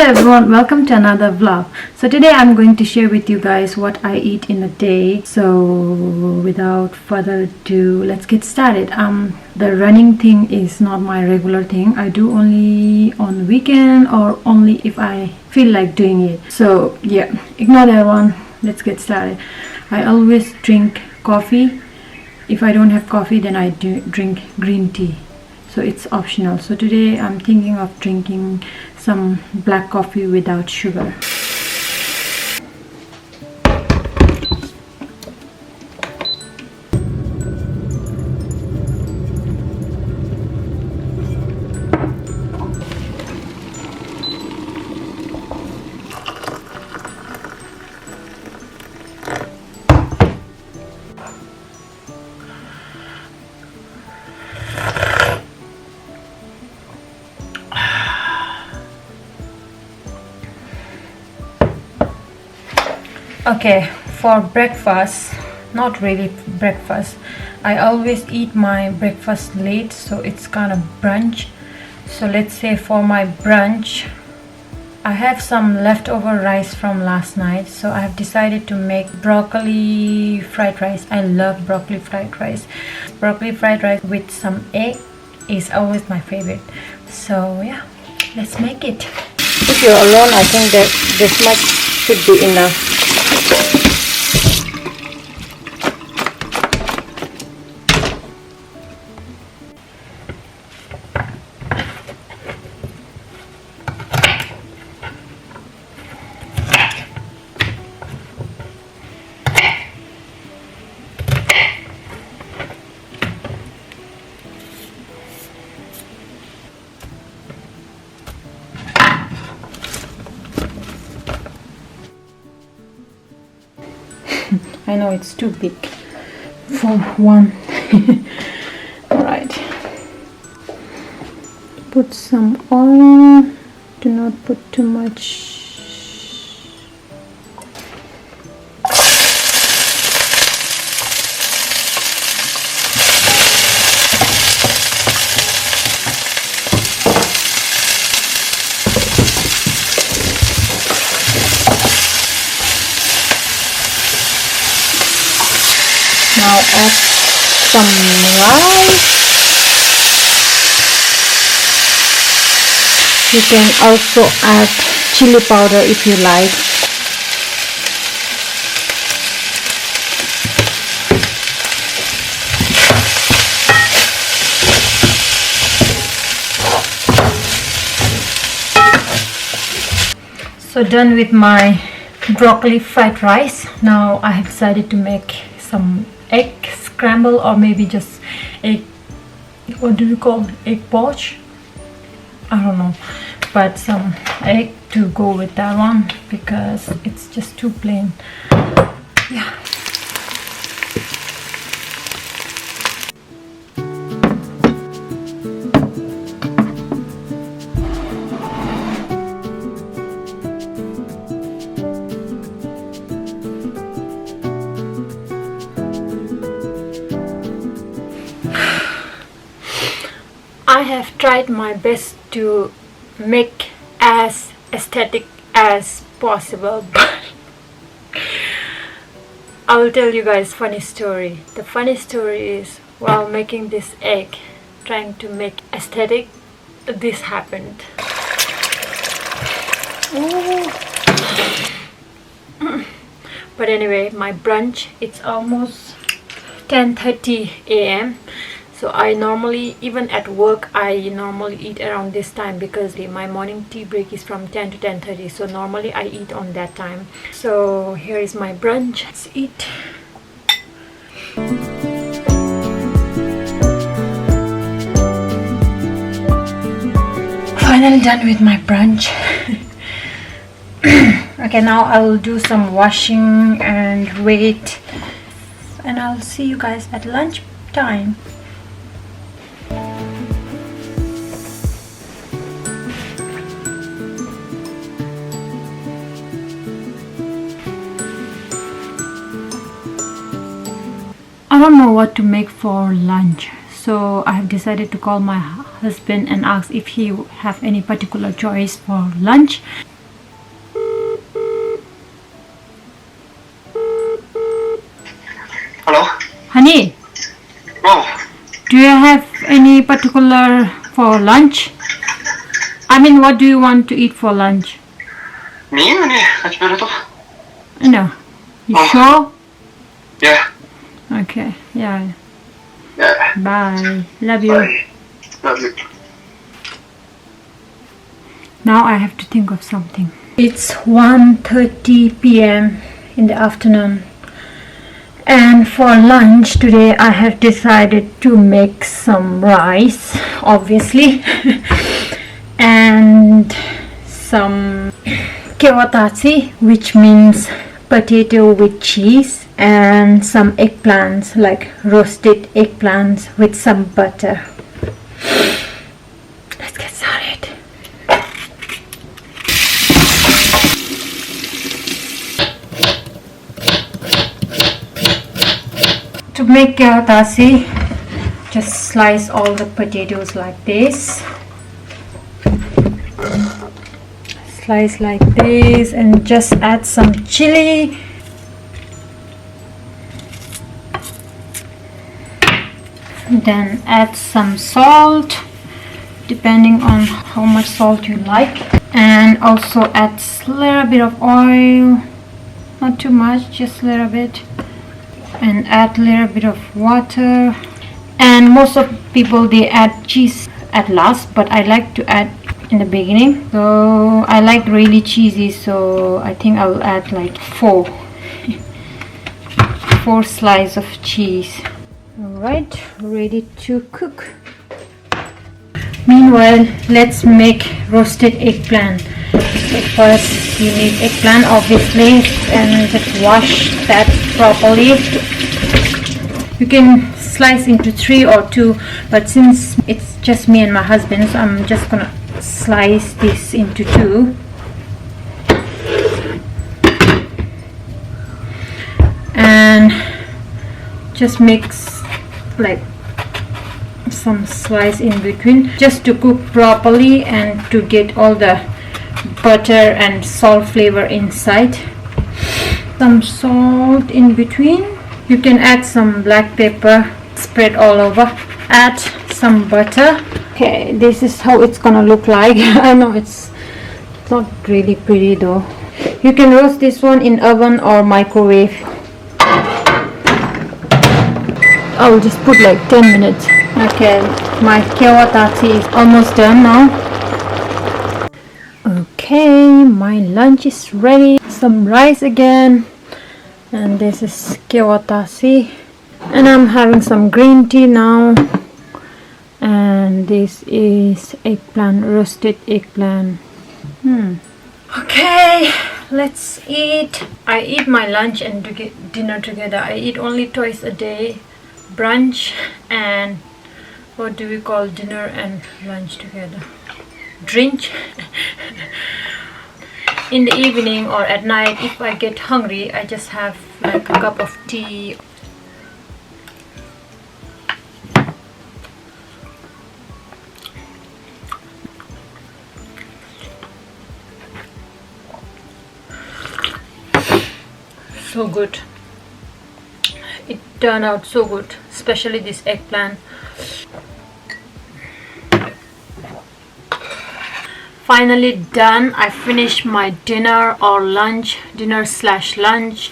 everyone, welcome to another vlog. So today I'm going to share with you guys what I eat in a day. So without further ado, let's get started. The running thing is not my regular thing. I do only on weekend or only if I feel like doing it. So yeah, ignore that one. Let's get started. I always drink coffee. If I don't have coffee, then I do drink green tea. So it's optional. So today I'm thinking of drinking some black coffee without sugar. Okay, for breakfast, not really breakfast, I always eat my breakfast late, so it's kind of brunch. So let's say for my brunch, I have some leftover rice from last night, so I have decided to make broccoli fried rice. I love broccoli fried rice. Broccoli fried rice with some egg is always my favorite. So yeah, let's make it. If you're alone, I think that this much should be enough. I know it's too big for one. Alright, put some oil, do not put too much. Now add some rice. You can also add chili powder if you like. So done with my broccoli fried rice. Now I have decided to make some egg scramble, or maybe just egg, what do you call, egg poach, I don't know, but some egg to go with that one because it's just too plain. Yeah. I have tried my best to make as aesthetic as possible, but I will tell you guys funny story. The funny story is, while making this egg, trying to make aesthetic, this happened. But anyway, my brunch, it's almost 10:30 a.m. So I normally, even at work, I normally eat around this time because my morning tea break is from 10 to 10:30. So normally I eat on that time. So here is my brunch. Let's eat. Finally done with my brunch. Okay, now I will do some washing and wait. And I'll see you guys at lunch time. I don't know what to make for lunch, so I have decided to call my husband and ask if he have any particular choice for lunch. Honey, Oh, do you have any particular for lunch? I mean, what do you want to eat for lunch? 미인이 같이 별에도? No. You Oh. sure? Yeah. Okay. Yeah. Yeah. Bye. Love you. Bye. Love you. Now I have to think of something. It's 1:30 p.m. in the afternoon. And for lunch today I have decided to make some rice, obviously. And some Kewa, which means potato with cheese, and some eggplants, like roasted eggplants with some butter. Let's get started. To make Kewa, just slice all the potatoes like this. Slice like this and just add some chili. Then add some salt, depending on how much salt you like, and also add a little bit of oil, not too much, just a little bit, and add a little bit of water. And most of people, they add cheese at last, but I like to add in the beginning. So I like really cheesy, so I think I will add like four slices of cheese. Alright, ready to cook. Meanwhile, let's make roasted eggplant. So first you need eggplant, obviously, and just wash that properly. You can slice into 3 or 2, but since it's just me and my husband, so I'm just gonna slice this into 2. And just mix like some slice in between, just to cook properly and to get all the butter and salt flavor inside. Some salt in between. You can add some black pepper, spread all over. Add some butter. Okay, this is how it's gonna look like. I know it's not really pretty though. You can roast this one in oven or microwave. I'll just put like 10 minutes. Okay, my Kewa is almost done now. Okay, my lunch is ready. Some rice again. And this is Kewa, and I'm having some green tea now. And this is eggplant, roasted eggplant. Okay, let's eat. I eat my lunch and dinner together. I eat only twice a day, brunch and what do we call dinner and lunch together? Drink. In the evening or at night, if I get hungry, I just have like a cup of tea. So good. It turned out so good, especially this eggplant. Finally done. I finished my dinner or lunch, dinner/lunch,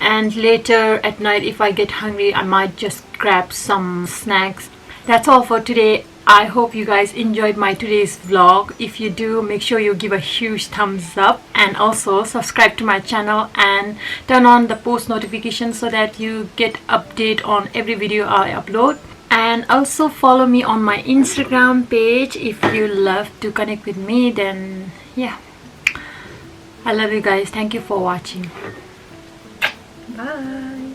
and later at night if I get hungry I might just grab some snacks. That's all for today. I hope you guys enjoyed my today's vlog. If you do, make sure you give a huge thumbs up and also subscribe to my channel and turn on the post notifications so that you get update on every video I upload. And also follow me on my Instagram page if you love to connect with me. Then yeah, I love you guys. Thank you for watching. Bye.